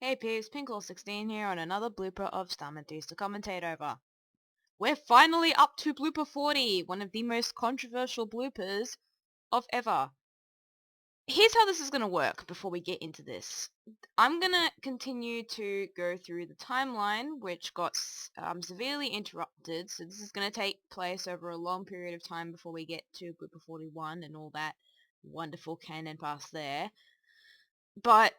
Hey peeps, Pinkolol16 here on another blooper of Starman3's to commentate over. We're finally up to blooper 40, one of the most controversial bloopers of ever. Here's how this is going to work before we get into this. I'm going to continue to go through the timeline, which got severely interrupted, so this is going to take place over a long period of time before we get to blooper 41 and all that wonderful canon past there. But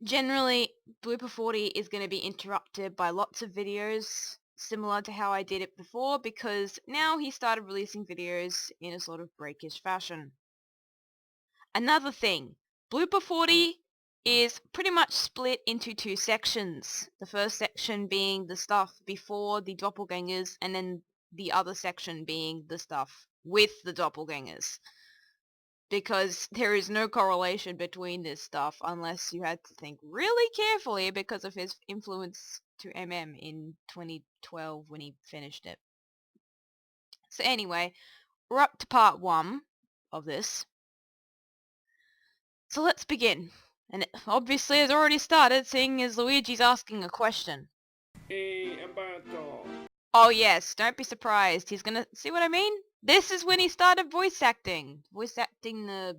generally, blooper 40 is going to be interrupted by lots of videos, similar to how I did it before, because now he started releasing videos in a sort of breakish fashion. Another thing, blooper 40 is pretty much split into two sections. The first section being the stuff before the doppelgangers, and then the other section being the stuff with the doppelgangers. Because there is no correlation between this stuff unless you had to think really carefully because of his influence to MM in 2012 when he finished it. So anyway, we're up to part 1 of this. So let's begin. And it obviously has already started, seeing as Luigi's asking a question. Hey, Umberto. Oh yes, don't be surprised. He's gonna... See what I mean? This is when he started voice acting. Voice acting the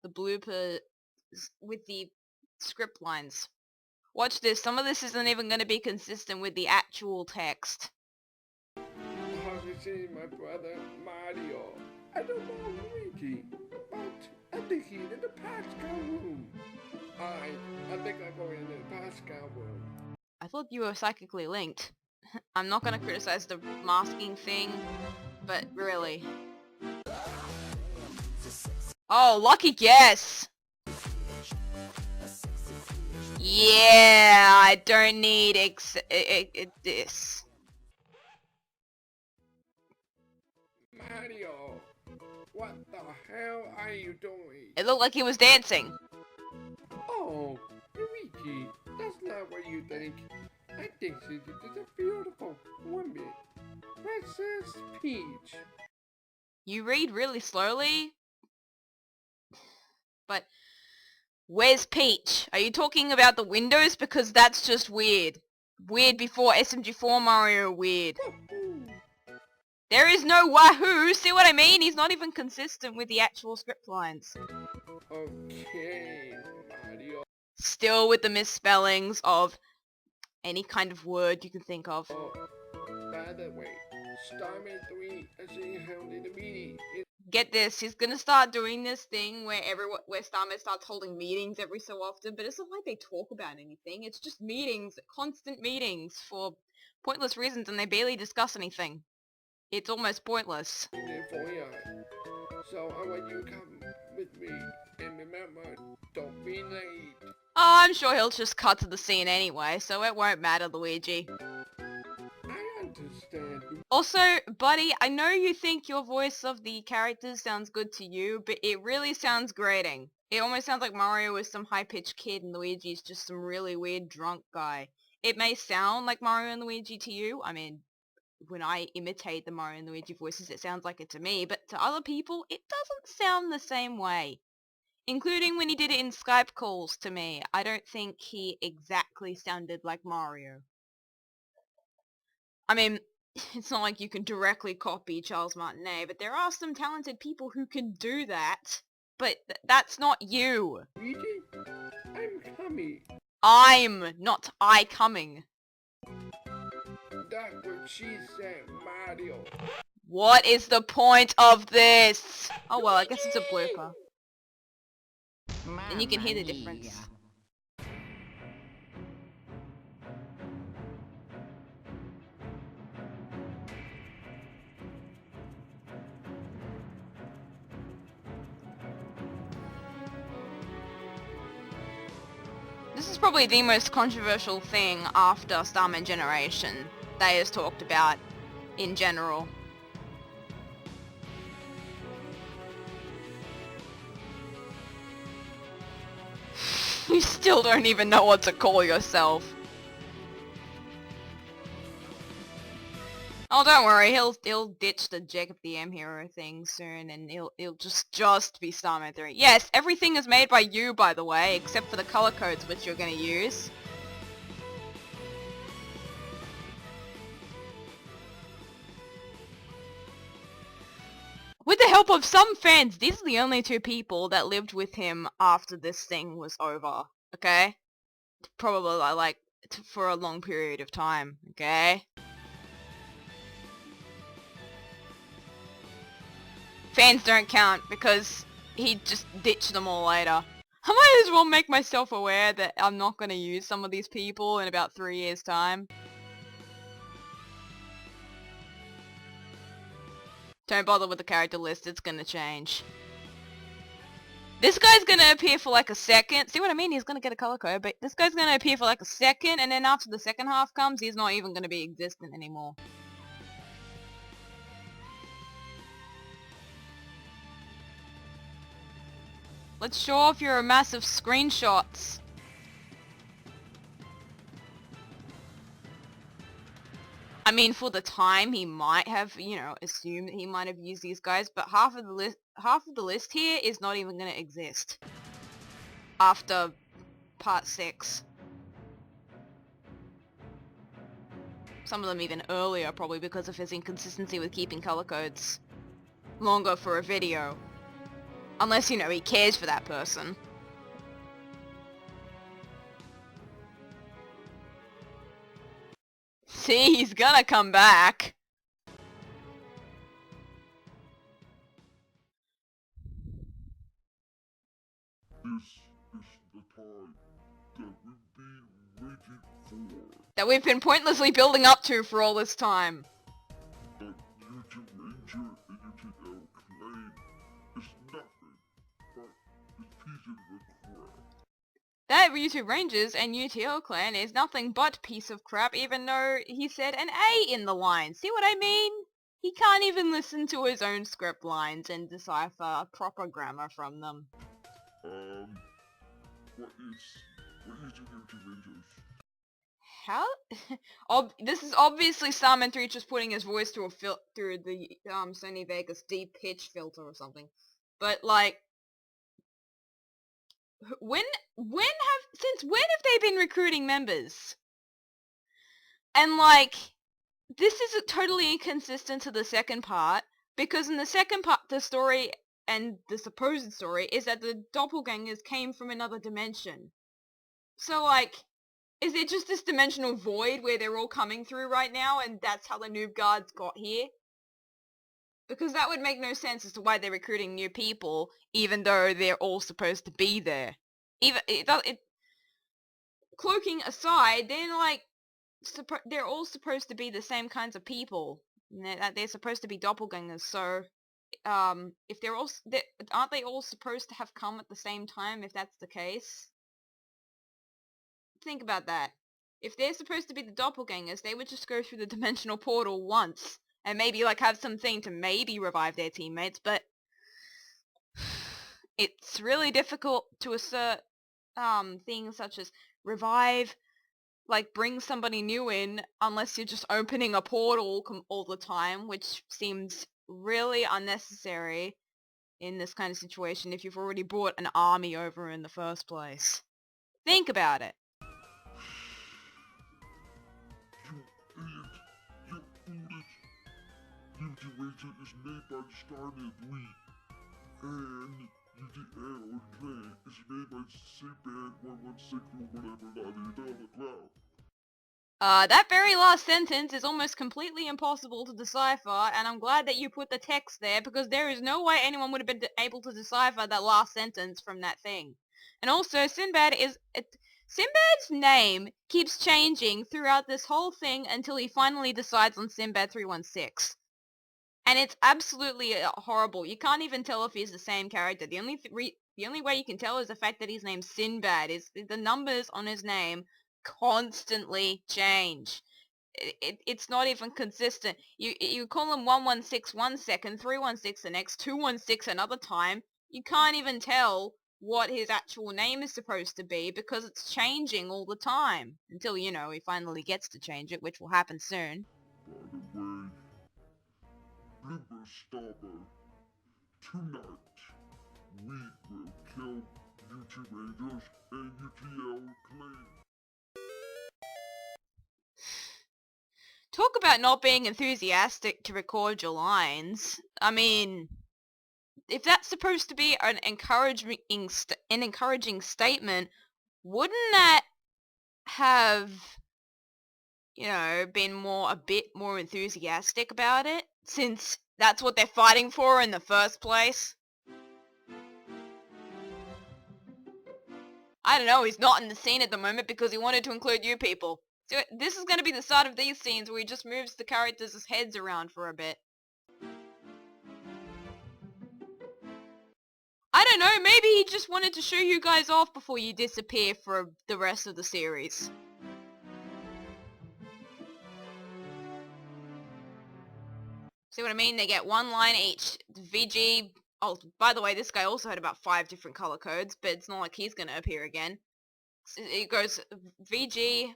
blooper with the script lines. Watch this. Some of this isn't even going to be consistent with the actual text. Have you seen my brother Mario? I don't know Luigi, but I think he's in the Pascal room. I think I'm going in the Pascal room. I thought you were psychically linked. I'm not going to criticize the masking thing, but really. Oh, lucky guess! Yeah, I don't need this. Mario, what the hell are you doing? It looked like he was dancing. Oh, Luigi, that's not what you think. I think she's a beautiful woman. Princess Peach. You read really slowly? But where's Peach? Are you talking about the windows? Because that's just weird. Weird before SMG4 Mario weird. There is no wahoo, see what I mean? He's not even consistent with the actual script lines. Okay, Mario. Still with the misspellings of any kind of word you can think of. Oh, by the way, Starman3's is held in the meeting. Get this, he's gonna start doing this thing where Starman starts holding meetings every so often, but it's not like they talk about anything. It's just meetings, constant meetings for pointless reasons, and they barely discuss anything. It's almost pointless. So I want you to come with me, and remember, don't be late. Oh, I'm sure he'll just cut to the scene anyway, so it won't matter, Luigi. I understand. Also, buddy, I know you think your voice of the characters sounds good to you, but it really sounds grating. It almost sounds like Mario is some high-pitched kid and Luigi's just some really weird drunk guy. It may sound like Mario and Luigi to you. I mean, when I imitate the Mario and Luigi voices, it sounds like it to me, but to other people, it doesn't sound the same way. Including when he did it in Skype calls to me. I don't think he exactly sounded like Mario. I mean, it's not like you can directly copy Charles Martinet, but there are some talented people who can do that. But that's not you. Luigi, I'm coming. I'm, not I coming. That's what she said, Mario. What is the point of this? Oh well, I guess it's a blooper. And you can hear the difference. This is probably the most controversial thing after Starman Generation they has talked about in general. You still don't even know what to call yourself. Oh, don't worry, he'll ditch the Jacob the M Hero thing soon, and he'll just be Starman3. Yes, everything is made by you, by the way, except for the color codes which you're gonna use. With the help of some fans, these are the only two people that lived with him after this thing was over, okay? Probably, like, for a long period of time, okay? Fans don't count because he just ditched them all later. I might as well make myself aware that I'm not going to use some of these people in about 3 years' time. Don't bother with the character list, it's going to change. This guy's going to appear for like a second. See what I mean? He's going to get a color code, but this guy's going to appear for like a second, and then after the second half comes, he's not even going to be existent anymore. Let's show off your massive screenshots. I mean, for the time, he might have, you know, assumed that he might have used these guys, but half of the list here is not even going to exist after part 6. Some of them even earlier, probably because of his inconsistency with keeping color codes longer for a video. Unless, you know, he cares for that person. See, he's gonna come back. This is the time that we've been waiting for. That we've been pointlessly building up to for all this time. But UT Ranger and UTL claim is nothing but a piece of crap. That YouTube Rangers and UTL clan is nothing but piece of crap, even though he said an A in the line. See what I mean? He can't even listen to his own script lines and decipher proper grammar from them. What is the UT Rangers? How? This is obviously Starman3 just putting his voice through the Sony Vegas deep pitch filter or something. But like, since when have they been recruiting members? And like, this is totally inconsistent to the second part, because in the second part, the story and the supposed story is that the doppelgangers came from another dimension. So like, is it just this dimensional void where they're all coming through right now, and that's how the noob guards got here? Because that would make no sense as to why they're recruiting new people, even though they're all supposed to be there. Cloaking aside, they're like, they're all supposed to be the same kinds of people. They're supposed to be doppelgangers, so, if aren't they all supposed to have come at the same time, if that's the case? Think about that. If they're supposed to be the doppelgangers, they would just go through the dimensional portal once, and maybe, like, have something to maybe revive their teammates, but it's really difficult to assert, things such as revive, like, bring somebody new in, unless you're just opening a portal all the time, which seems really unnecessary in this kind of situation if you've already brought an army over in the first place. Think about it. You idiot! UT Ranger is made by Starman3, and UTL Clan is made by Sinbad116 or whatever on the cloud. That very last sentence is almost completely impossible to decipher, and I'm glad that you put the text there, because there is no way anyone would have been able to decipher that last sentence from that thing. And also, Sinbad's name keeps changing throughout this whole thing until he finally decides on Sinbad316. And it's absolutely horrible. You can't even tell if he's the same character. The only way you can tell is the fact that his name's Sinbad. The numbers on his name constantly change. It's not even consistent. You call him 116 one second, 316 the next, 216 another time. You can't even tell what his actual name is supposed to be because it's changing all the time. Until, you know, he finally gets to change it, which will happen soon. By the way, Blooper Starman. Tonight, we will kill YouTube Rangers and UTL Clan. Talk about not being enthusiastic to record your lines. I mean, if that's supposed to be an encouraging statement, wouldn't that have, been a bit more enthusiastic about it, since that's what they're fighting for in the first place? I don't know, he's not in the scene at the moment because he wanted to include you people. So this is going to be the start of these scenes where he just moves the characters' heads around for a bit. I don't know, maybe he just wanted to show you guys off before you disappear for the rest of the series. See what I mean? They get one line each. VG... Oh, by the way, this guy also had about 5 different color codes, but it's not like he's gonna appear again. It goes VG,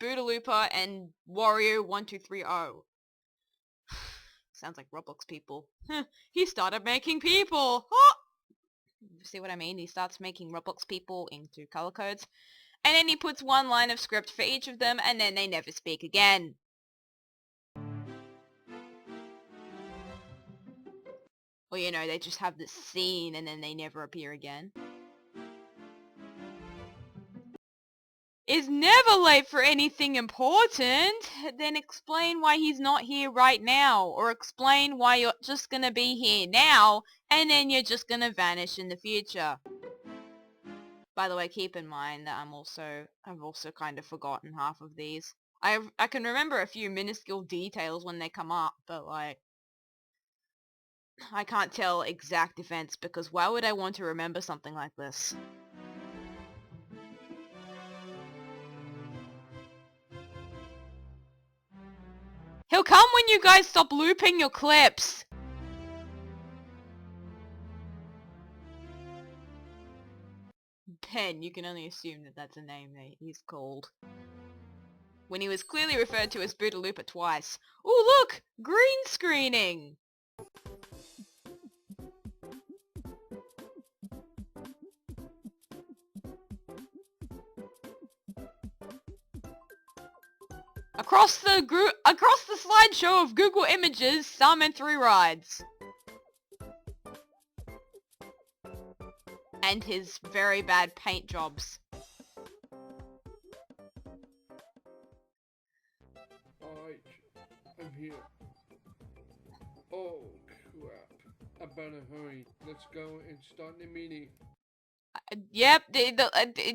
Blooper, and Wario1230. Sounds like Roblox people. He started making people! See what I mean? He starts making Roblox people into color codes. And then he puts one line of script for each of them, and then they never speak again. Or, they just have this scene and then they never appear again. Is never late for anything important, then explain why he's not here right now, or explain why you're just gonna be here now, and then you're just gonna vanish in the future. By the way, keep in mind that I've also kind of forgotten half of these. I can remember a few minuscule details when they come up, but like, I can't tell exact events because why would I want to remember something like this? He'll come when you guys stop looping your clips! Ben, you can only assume that that's a name that he's called. When he was clearly referred to as Blooper twice. Ooh look! Green screening! Across the slideshow of Google Images, Starman3's rides. And his very bad paint jobs. Alright, I'm here. Oh crap. I better hurry. Let's go and start the meeting. Yep,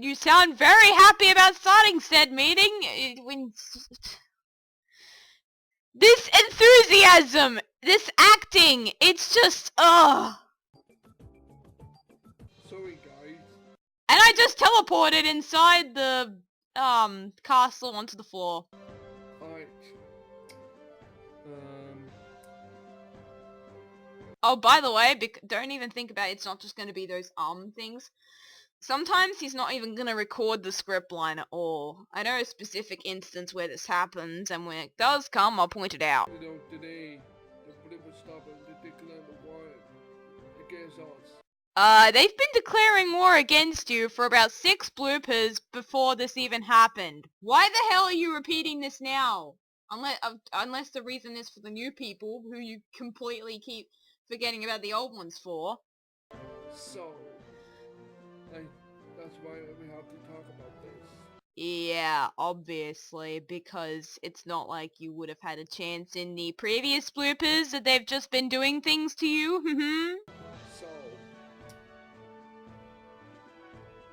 you sound very happy about starting said meeting. This enthusiasm, this acting, it's just, ugh. Sorry guys. And I just teleported inside the, castle onto the floor. Alright. Oh, by the way, don't even think about it. It's not just going to be those things. Sometimes he's not even going to record the script line at all. I know a specific instance where this happens, and when it does come, I'll point it out. Today, the Blooper Starman, they declared the war against us. They've been declaring war against you for about 6 bloopers before this even happened. Why the hell are you repeating this now? Unless the reason is for the new people, who you completely keep forgetting about the old ones for. So, that's why we have to talk about this. Yeah, obviously, because it's not like you would have had a chance in the previous bloopers that they've just been doing things to you. So,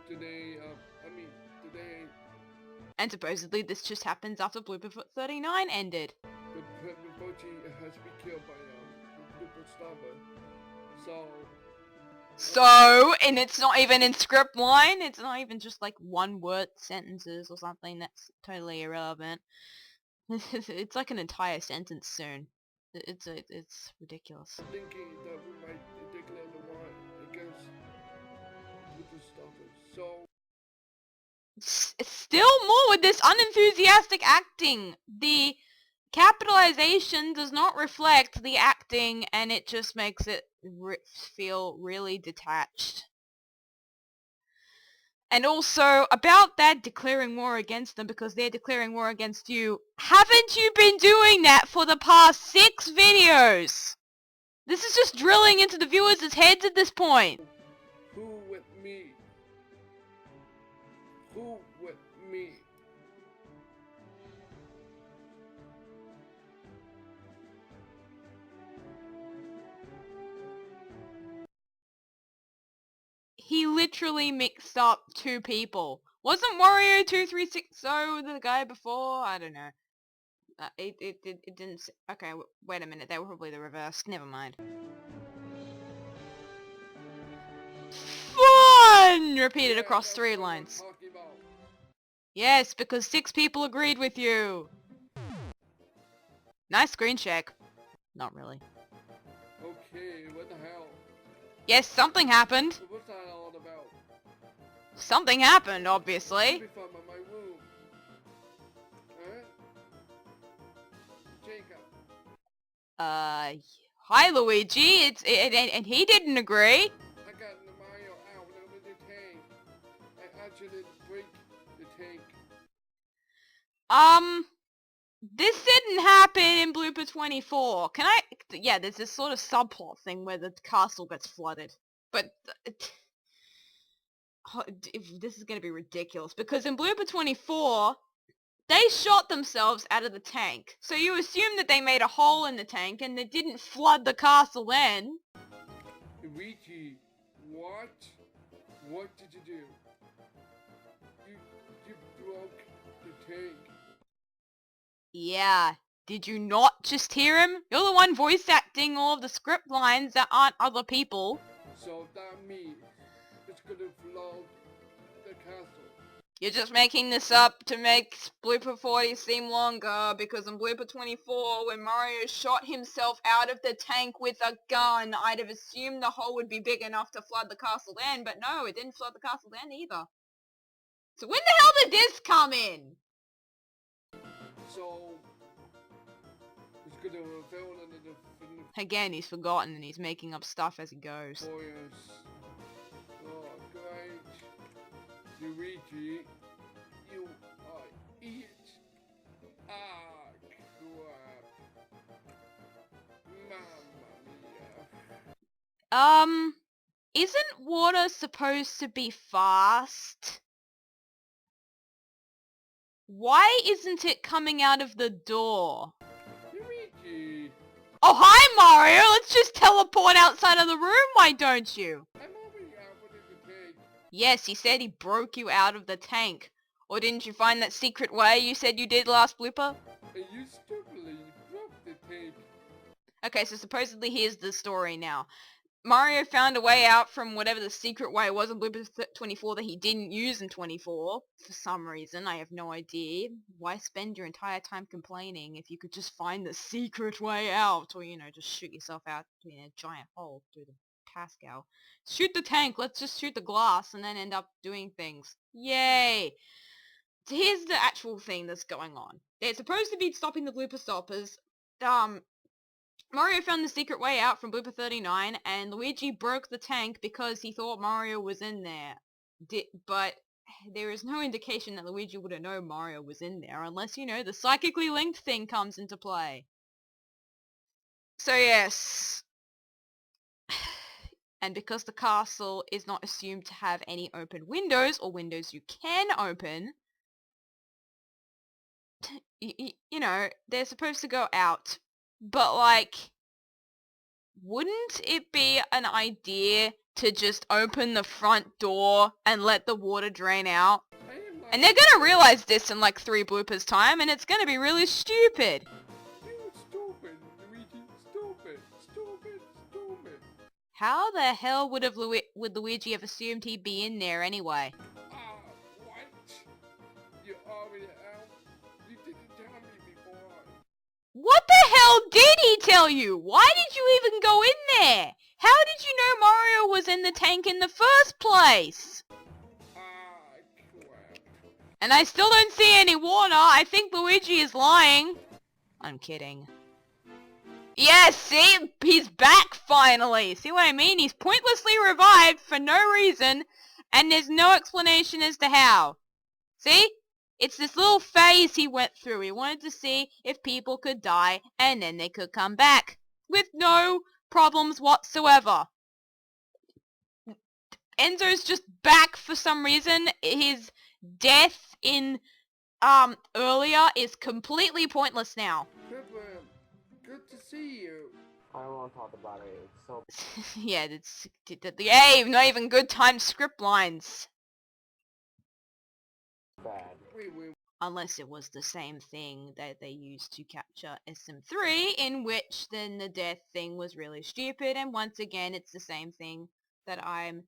today. And supposedly this just happens after Blooper 39 ended. Bochi has been killed by Blooper Starman. So, and it's not even in script line, it's not even just like one word sentences or something, that's totally irrelevant. It's like an entire sentence soon. It's ridiculous. Thinking that we might declare the war against Blooper Starman. So... Still more with this unenthusiastic acting. capitalization does not reflect the acting, and it just makes it feel really detached. And also, about that declaring war against them because they're declaring war against you, haven't you been doing that for the past 6 videos? This is just drilling into the viewers' heads at this point. Who with me? Who with me? He literally mixed up 2 people. Wasn't Wario2360 the guy before? I don't know. It didn't... Okay, wait a minute. They were probably the reverse. Never mind. Fun! Repeated across 3 lines. Yes, because 6 people agreed with you. Nice screen check. Not really. Okay, what the hell? Yes, something happened. What's that all about? Something happened, obviously. From my room. Huh? Jacob. Hi Luigi. And he didn't agree. I got the Mario out of the tank. I actually break the tank. This didn't happen in Blooper 24. Yeah, there's this sort of subplot thing where the castle gets flooded. But this is gonna be ridiculous because in Blooper 24, they shot themselves out of the tank. So you assume that they made a hole in the tank and they didn't flood the castle then. Luigi, what? What did you do? You broke the tank. Yeah. Did you not just hear him? You're the one voice acting all of the script lines that aren't other people. So that means it's gonna flood the castle. You're just making this up to make Blooper 40 seem longer, because in Blooper 24, when Mario shot himself out of the tank with a gun, I'd have assumed the hole would be big enough to flood the castle then, but no, it didn't flood the castle then either. So when the hell did this come in? So it's gonna fall under the Again, he's forgotten and he's making up stuff as he goes. Warriors. Oh, great. Luigi, you are it. Ah, crap. Mamma mia. Isn't water supposed to be fast? Why isn't it coming out of the door? Luigi, Oh, hi Mario! Let's just teleport outside of the room, why don't you? I'm already out of the tank. Yes, he said he broke you out of the tank. Or didn't you find that secret way you said you did last blooper? And you stupidly broke the tank. Okay, so supposedly here's the story now. Mario found a way out from whatever the secret way was in Blooper 24 that he didn't use in 24. For some reason, I have no idea. Why spend your entire time complaining if you could just find the secret way out? Or, you know, just shoot yourself out in a giant hole through the Pascal. Shoot the tank, let's just shoot the glass and then end up doing things. Yay! So here's the actual thing that's going on. They're supposed to be stopping the Blooper Stoppers. Mario found the secret way out from Blooper 39, and Luigi broke the tank because he thought Mario was in there. But there is no indication that Luigi would have known Mario was in there, unless, you know, the psychically linked thing comes into play. So yes. And because the castle is not assumed to have any open windows, or windows you can open, you know, they're supposed to go out. But, like, wouldn't it be an idea to just open the front door and let the water drain out? And they're gonna realize this in like 3 bloopers time, and it's gonna be really stupid. You stupid, Luigi. Stupid. Stupid. Stupid. How the hell would Luigi have assumed he'd be in there anyway? What? You already out? You didn't tell me before. What the hell did he tell you? Why did you even go in there? How did you know Mario was in the tank in the first place? Crap. And I still don't see any water. I think Luigi is lying. I'm kidding. Yes, see? He's back finally! See what I mean? He's pointlessly revived for no reason, and there's no explanation as to how. See? It's this little phase he went through. He wanted to see if people could die, and then they could come back. With no problems whatsoever. Enzo's just back for some reason. His death in, earlier is completely pointless now. Pippa, good to see you. I don't want to talk about it. It's so Yeah, it's... Yay, not even good time script lines. bad. Wait. Unless it was the same thing that they used to capture SM3, in which then the death thing was really stupid, and once again it's the same thing that I'm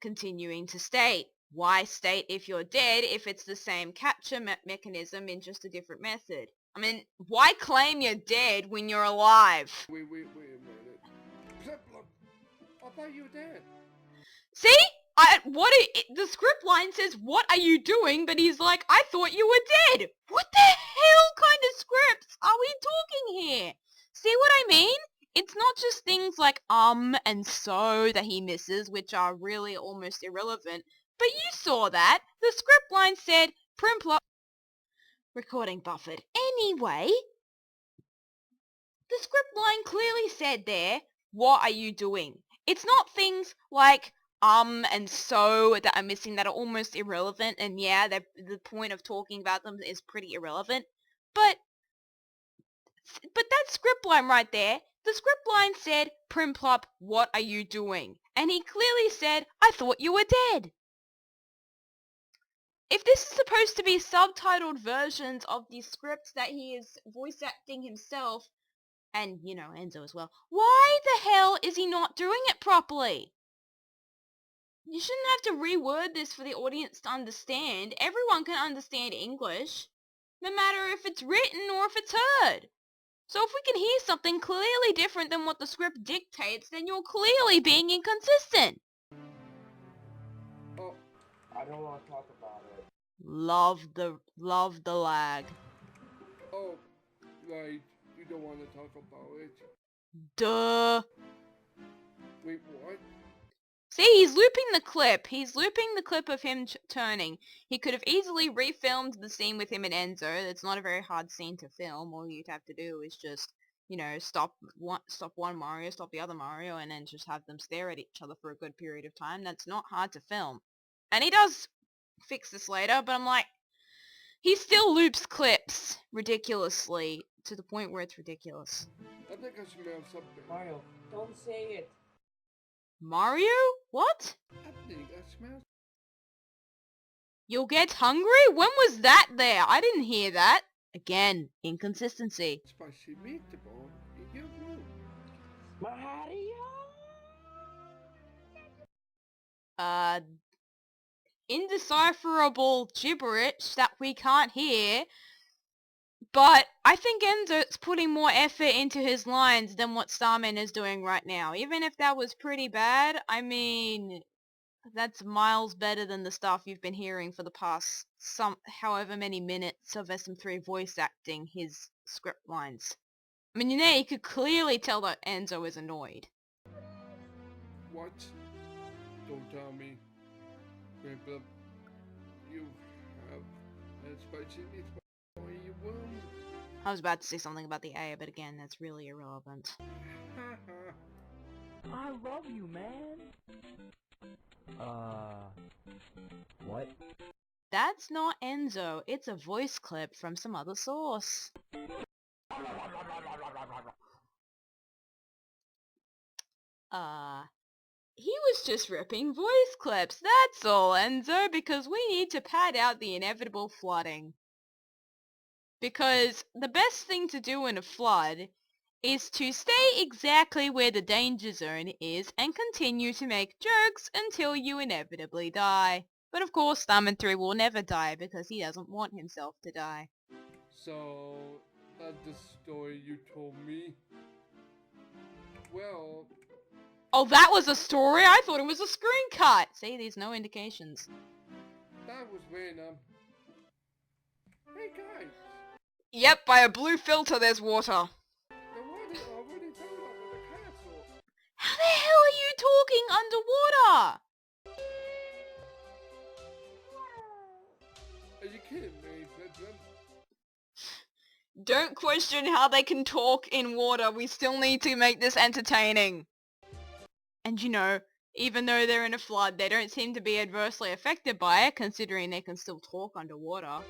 continuing to state. Why state if you're dead if it's the same capture mechanism in just a different method? I mean, why claim you're dead when you're alive? Wait a minute. Pippa, I thought you were dead. See? The script line says, what are you doing? But he's like, I thought you were dead. What the hell kind of scripts are we talking here? See what I mean? It's not just things like and so that he misses, which are really almost irrelevant. But you saw that. The script line said, Primplop... Recording buffered. Anyway, the script line clearly said there, what are you doing? It's not things like and so that are missing that are almost irrelevant, and yeah, the point of talking about them is pretty irrelevant, but that script line right there, the script line said, Primplop, what are you doing? And he clearly said, I thought you were dead. If this is supposed to be subtitled versions of the scripts that he is voice acting himself, and, you know, Enzo as well, why the hell is he not doing it properly? You shouldn't have to reword this for the audience to understand. Everyone can understand English, no matter if it's written or if it's heard. So if we can hear something clearly different than what the script dictates, then you're clearly being inconsistent. Oh, I don't want to talk about it. Love the lag. oh, right. You don't want to talk about it. Duh. Wait, what? See, he's looping the clip. He's looping the clip of him turning. He could have easily refilmed the scene with him and Enzo. It's not a very hard scene to film. All you'd have to do is just, you know, stop one Mario, stop the other Mario, and then just have them stare at each other for a good period of time. That's not hard to film. And he does fix this later, but I'm like, he still loops clips ridiculously to the point where it's ridiculous. I think I smell something. Mario, don't say it. Mario? What? I think I smell... You'll get hungry? When was that there? I didn't hear that. Again, inconsistency. spicy meatball in your room. Mario! Indecipherable gibberish that we can't hear. But I think Enzo's putting more effort into his lines than what Starman is doing right now. Even if that was pretty bad, I mean, that's miles better than the stuff you've been hearing for the past however many minutes of SM3 voice acting his script lines. I mean, you could clearly tell that Enzo is annoyed. What? Don't tell me. Grandpa, you have a spicy meatball in your room. I was about to say something about the A, but again, that's really irrelevant. I love you, man. What? That's not Enzo, it's a voice clip from some other source. He was just ripping voice clips, that's all, Enzo, because we need to pad out the inevitable flooding. Because the best thing to do in a flood is to stay exactly where the danger zone is and continue to make jokes until you inevitably die. But of course, Starman3 will never die because he doesn't want himself to die. So, that's the story you told me? Well... Oh, that was a story? I thought it was a screen cut! See, there's no indications. That was random. Hey guys! Yep, by a blue filter there's water. The water already filled up in the castle. How the hell are you talking underwater? Are you kidding me, Pippin? Don't question how they can talk in water. We still need to make this entertaining. And you know, even though they're in a flood, they don't seem to be adversely affected by it, considering they can still talk underwater.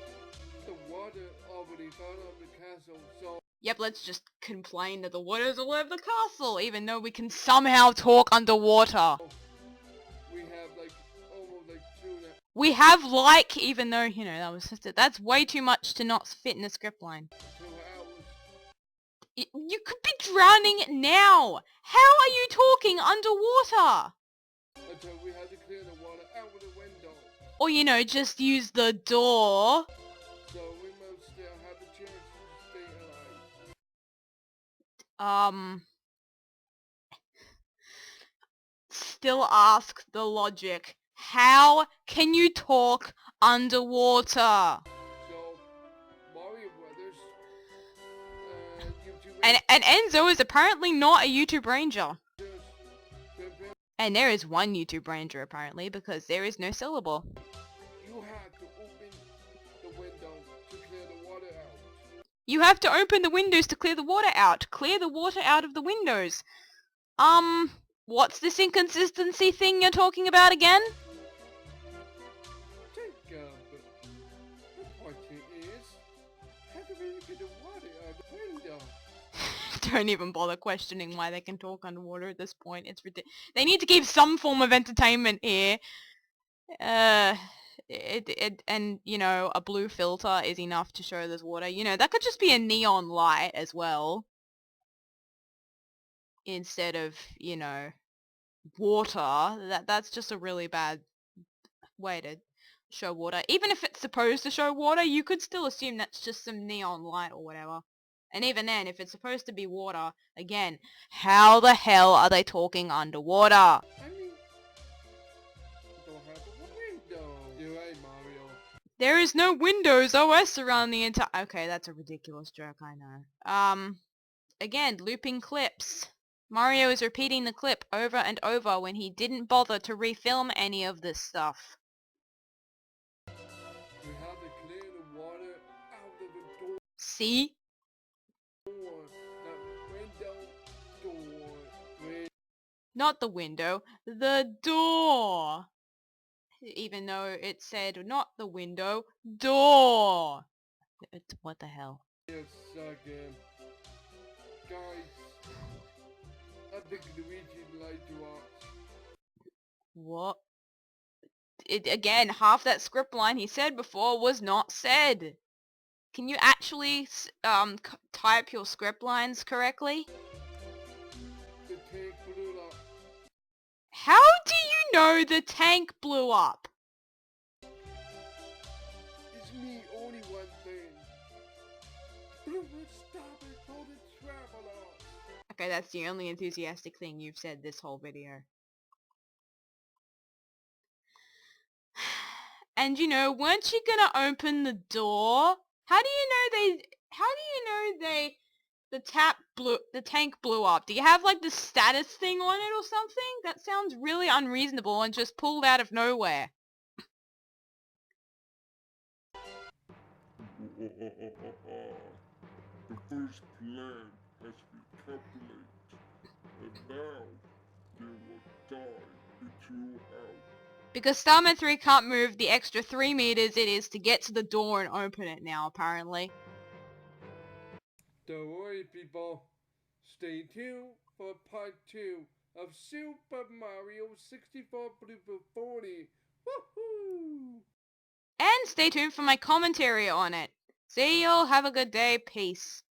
The water already filled up the castle, so... Yep, let's just complain that the water's all over the castle, even though we can somehow talk underwater. We have like, almost like 2.5... We have like, even though, you know, that's way too much to not fit in the script line. 2 hours. You could be drowning now! How are you talking underwater? Until we had to clear the water out of the window. Or, you know, just use the door. So we must still have the chance to stay alive. Still ask the logic. How can you talk underwater? So, Mario Brothers, YouTube... And Enzo is apparently not a YouTube Ranger. Pippin, And there is one YouTube Ranger apparently, because there is no syllable. you have to open the window to clear the water out. You have to open the windows to clear the water out. Clear the water out of the windows. What's this inconsistency thing you're talking about again? Jacob, the point is, how do we get the water out the window? Don't even bother questioning why they can talk underwater at this point. It's ridiculous. They need to give some form of entertainment here. And, you know, a blue filter is enough to show there's water. You know, that could just be a neon light as well. Instead of, you know, water. That's just a really bad way to show water. Even if it's supposed to show water, you could still assume that's just some neon light or whatever. And even then, if it's supposed to be water, again, how the hell are they talking underwater? I mean, don't have a window. You're right, Mario. There is no Windows OS around the entire... Okay, that's a ridiculous joke, I know. Again, looping clips. Mario is repeating the clip over and over when he didn't bother to refilm any of this stuff. We have to clear the water out of the door. See? That window door. Not the window, the door! Even though it said not the window, door! What the hell? Yes, again. Guys, I think Luigi lied to us. What? Again, half that script line he said before was not said. Can you actually type your script lines correctly? The tank blew up. How do you know the tank blew up? It's me, only one thing. Blooper, stop it for the traveler. Okay, that's the only enthusiastic thing you've said this whole video. And you know, weren't you gonna open the door? How do you know the tank blew up? Do you have like the status thing on it or something? That sounds really unreasonable and just pulled out of nowhere. The first plan has been calculated, and now they will die in 2 hours. Because Starman3 can't move the extra 3 meters it is to get to the door and open it now, apparently. Don't worry, people. Stay tuned for part 2 of Super Mario 64 Blooper 40. Woohoo! And stay tuned for my commentary on it. See y'all, have a good day, peace.